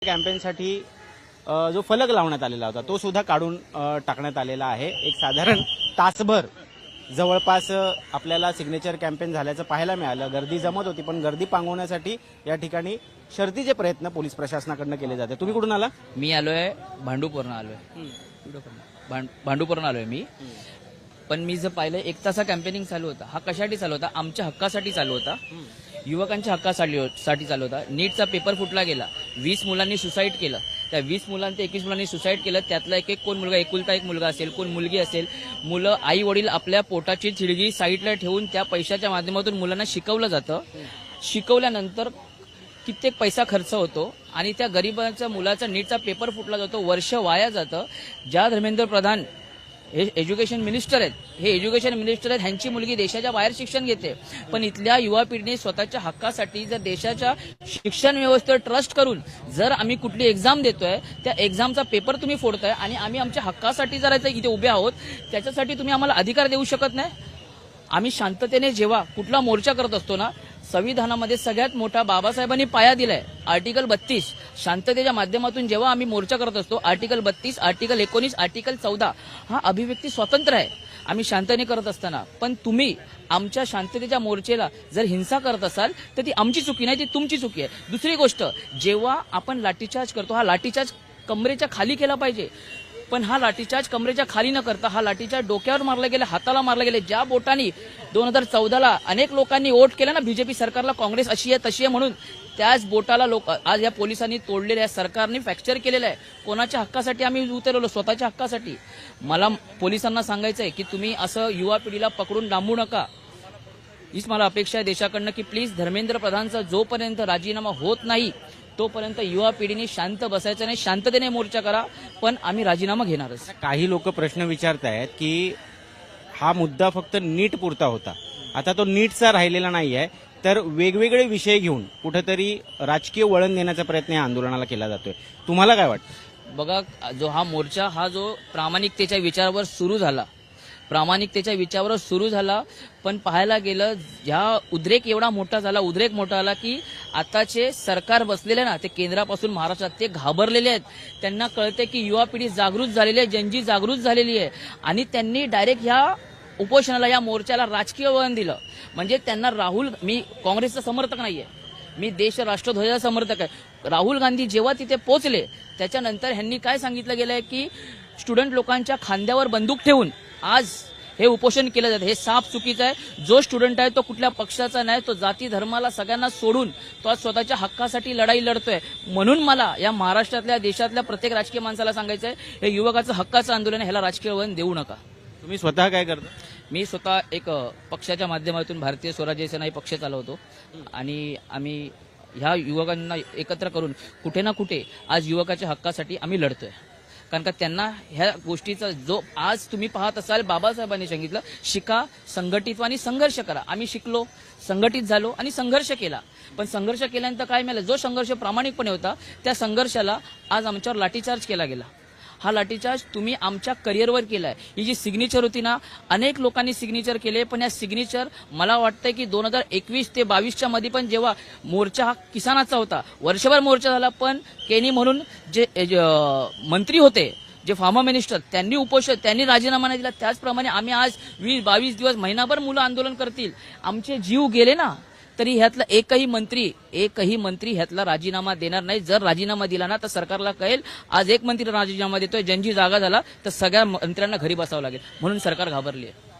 कॅम्पेनसाठी जो फलक लावण्यात आलेला होता तो सुद्धा काढून टाकण्यात आलेला आहे। एक साधारण तासभर जवळपास आपल्याला सिग्नेचर कॅम्पेन झाल्याचं पाहायला मिळालं। गर्दी जमत होती, पण गर्दी पांगवण्यासाठी या ठिकाणी शर्थीचे प्रयत्न पोलीस प्रशासनाकडून केले जाते। तुम्ही कुठून आला? मी आलोय भांडूपूरनं आलोय। भांडूपूरनं आलोय मी। पण मी जर पाहिलं एक तासा कॅम्पेनिंग चालू होता। हा कशासाठी चालू होता? आमच्या हक्कासाठी चालू होता, युवकांच्या हक्कासाठी चालू होता। नीटचा पेपर फुटला गेला, 20 मुलांनी सुसाईड केलं। त्या 20 मुलांचे 21 मुलांनी सुसाईड केलं। त्यातला एक कोण मुलगा, एकुलता एक मुलगा असेल, कोण मुलगी असेल। मुलं आई वडील आपल्या पोटाची चिडगी साईडला ठेवून त्या पैशाच्या माध्यमातून मुलांना शिकवलं जातं। शिकवल्यानंतर कित्येक पैसा खर्च होतो आणि त्या गरीबाच्या मुलाचा नीटचा पेपर फुटला जातो, वर्ष वाया जातं। ज्या धर्मेंद्र प्रधान हे एज्युकेशन मिनिस्टर आहेत, ह्यांची मुलगी देशाच्या बाहेर शिक्षण घेते। पण इथल्या युवा पिढीने स्वतःच्या हक्कासाठी जर देशाच्या शिक्षण व्यवस्थेवर ट्रस्ट करून जर आम्ही कुठली एक्झाम देतोय, त्या एक्झामचा पेपर तुम्ही फोडताय आणि आम्ही आमच्या हक्कासाठी जर इथे उभे आहोत, त्याच्यासाठी तुम्ही आम्हाला अधिकार देऊ शकत नाही। आम्ही शांततेने जेव्हा कुठला मोर्चा करत असतो ना, संविधानामध्ये सगळ्यात मोठा बाबासाहेबांनी पाया दिलाय आर्टिकल 32। शांततेच्या माध्यमातून जेव्हा आम्ही मोर्चा करत असतो, आर्टिकल 32, आर्टिकल 19, आर्टिकल 14 हा अभिव्यक्ती स्वातंत्र्य आहे आम्ही शांततेने करत असताना। पण तुम्ही आमच्या शांततेच्या मोर्चेला जर हिंसा करत असाल तर ती आमची चुकी नाही, ती तुमची चुकी आहे। दुसरी गोष्ट, जेव्हा आपण लाठीचार्ज करतो, हा लाठीचार्ज कमरेच्या खाली केला पाहिजे। पण हा लाठीचार्ज कमरेच्या खाली न करता हा लाठीचार्ज डोक्यावर मारला गेला, हाताला मारला गेले। ज्या बोटांनी 2014ला अनेक लोकांनी वोट केलं ना बीजेपी सरकारला, काँग्रेस अशी आहे तशी आहे म्हणून, त्याच बोटाला लोक आज या पोलिसांनी तोडलेल्या आहे, सरकारने फ्रॅक्चर केलेलं आहे। कोणाच्या हक्कासाठी आम्ही उतरलो? स्वतःच्या हक्कासाठी। मला पोलिसांना सांगायचंय की तुम्ही असं युवा पिढीला पकडून डांबू नका। हीच मला अपेक्षा आहे देशाकडनं की प्लीज धर्मेंद्र प्रधानचा जोपर्यंत राजीनामा होत नाही तोपर्यंत युवा पिढीने शांत बसायचं नाही, शांततेने मोर्चा करा, पण आम्ही राजीनामा घेणारच। काही लोक प्रश्न विचारतायत की हा मुद्दा फक्त नीट पुरता होता, आता तो नीटचा राहिलेला नाहीये, तर वेगवेगळे विषय घेऊन कुठेतरी राजकीय वळण देण्याचा प्रयत्न या आंदोलनाला केला जातोय। तुम्हाला काय वाटतं? बघा, जो हा मोर्चा हा जो प्रामाणिकतेच्या विचारावर सुरू झाला, पण पाहायला गेलं ज्या उद्रेक एवढा मोठा झाला की आताचे सरकार बसलेले ना, ते केंद्रापासून महाराष्ट्रात ते घाबरलेले आहेत। त्यांना कळते की युवा पिढी जागृत झालेली आहे, जनजी जागृत झालेली आहे आणि त्यांनी डायरेक्ट ह्या उपोषणाला, या मोर्चाला राजकीय वळण दिलं। म्हणजे त्यांना मी काँग्रेसचा समर्थक नाहीये, मी देश राष्ट्रध्वजाचा समर्थक आहे। राहुल गांधी जेव्हा तिथे पोहोचले त्याच्यानंतर ह्यांनी काय सांगितलं गेलंय की स्टुडंट लोकांच्या खांद्यावर बंदूक ठेवून आज हे उपोषण केलं जातं। हे साफ चुकीचं आहे। जो स्टुडंट आहे तो कुठल्या पक्षाचा नाही, तो जाती धर्माला सगळ्यांना सोडून तो आज स्वतःच्या हक्कासाठी लढाई लढतोय। म्हणून मला या महाराष्ट्रातल्या, देशातल्या प्रत्येक राजकीय माणसाला सांगायचं आहे, हे युवकाचं हक्काचं आंदोलन आहे, ह्याला राजकीय वळण देऊ नका। तुम्ही स्वतः काय करता? मी स्वतः एक पक्षाच्या माध्यमातून भारतीय स्वराज्य सेना ही पक्ष चालवतो आणि आम्ही ह्या युवकांना एकत्र करून कुठे ना कुठे आज युवकाच्या हक्कासाठी आम्ही लढतोय। कारण का त्यांना ह्या गोष्टीचा जो आज तुम्ही पाहत असाल, बाबासाहेबांनी सांगितलं शिका, संघटित आणि संघर्ष करा। आम्ही शिकलो, संघटित झालो आणि संघर्ष केला। पण संघर्ष केल्यानंतर काय मिळालं? जो संघर्ष प्रामाणिकपणे होता त्या संघर्षाला आज आमच्यावर लाठीचार्ज केला गेला। हा लाठीचार्ज तुम्ही आमच्या करिअरवर केलाय। ही जी सिग्नेचर होती ना, अनेक लोकांनी सिग्नेचर केले, पण या सिग्नेचर मला वाटतंय की 2021 ते 22च्या मध्ये पण जेव्हा मोर्चा हा किसानाचा होता, वर्षभर मोर्चा झाला, पण केनी म्हणून जे मंत्री होते, जे फार्मर मिनिस्टर, त्यांनी राजीनामा नाही दिला। त्याचप्रमाणे आम्ही आज 20-22 दिवस, महिनाभर मुलं आंदोलन करतील, आमचे जीव गेले ना, तरी ह्यातला एकही मंत्री ह्यातला राजीनामा देणार नाही। जर राजीनामा दिला ना तर सरकारला कळेल आज एक मंत्री राजीनामा देतोय, जनजी जागा झाला तर सगळ्या मंत्र्यांना घरी बसावं लागेल, म्हणून सरकार घाबरली आहे।